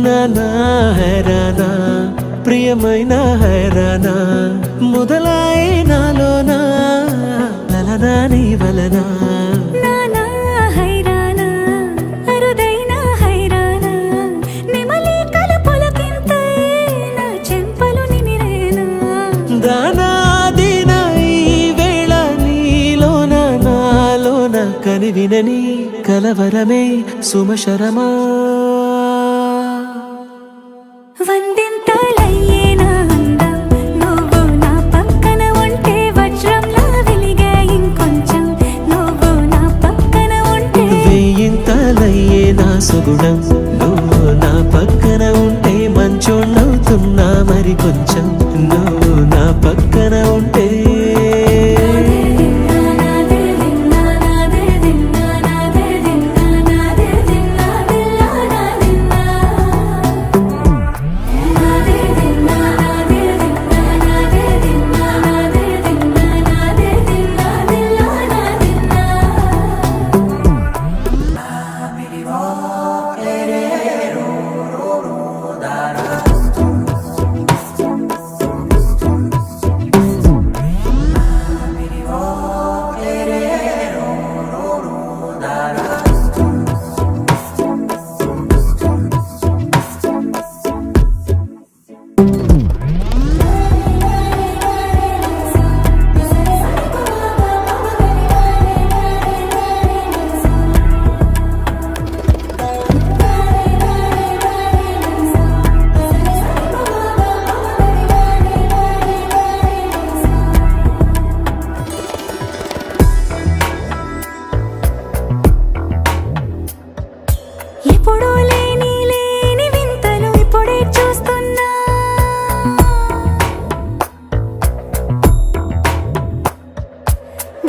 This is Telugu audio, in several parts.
నానా హైరానా ప్రియమైన హైరానా మొదలాయి నాలోనా లలనా నీ వలనా నానా హైరానా అరుదైన హైరానా నెమలి కలుపులకింతై నా చెంపలు నిమిరేనా దానా దీనా ఈ వేళ నీలోన నాలోన కనివినని కలవరమే సుమశరమా వందింతలయ్యేనా అందం నువ్వు నా పక్కన ఉంటే వజ్రంలా వెలిగే ఇంకొంచెం నువ్వు నా పక్కన ఉంటే వేయింతలయ్యే నా సుగుణం నువ్వు నా పక్కన ఉంటే మంచోణ్ణవుతున్నా మరి కొంచెం నువ్వు నా పక్కన ఉంటే ఎప్పుడూ లేని వింతలు ఇప్పుడే చూస్తున్నా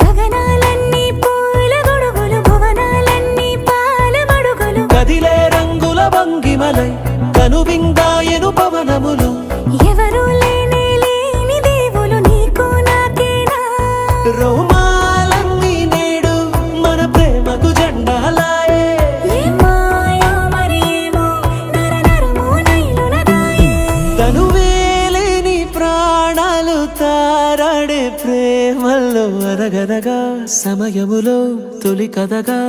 గగనాలన్నీ పూల గొడుగులు భువనాలన్నీ పాల గొడుగులు కదిలే రంగుల భంగిమలై కనువిందాయను పవనములు ఎవరూ లేని దేవులు నీకు నాకేనా రోమాలన్నీ నేడు మన ప్రేమకు జెండాలాయే ఏ మాయో మరి ఏమో నరనరమో నైలునదాయే తనువేలేని ప్రాణాలు తారాడే ప్రేమల్లో అరగదగా సమయములో తొలి కథగా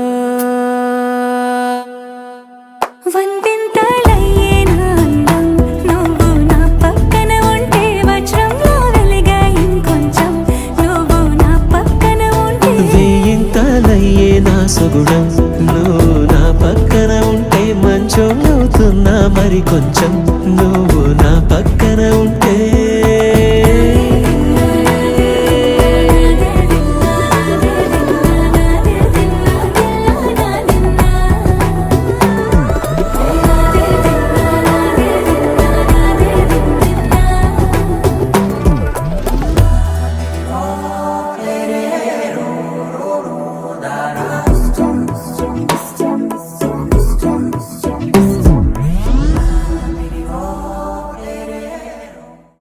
వందింతలయ్యేనా అందం నువ్వు నా పక్కన ఉంటే వజ్రంలా వెలిగే ఇంకొంచెం నువ్వు నా పక్కన ఉంటే వేయింతలయ్యే నా సుగుణం నువ్వు నా పక్కన ఉంటే మంచోణ్ణవుతున్నా మరి కొంచెం నువ్వు నా పక్కన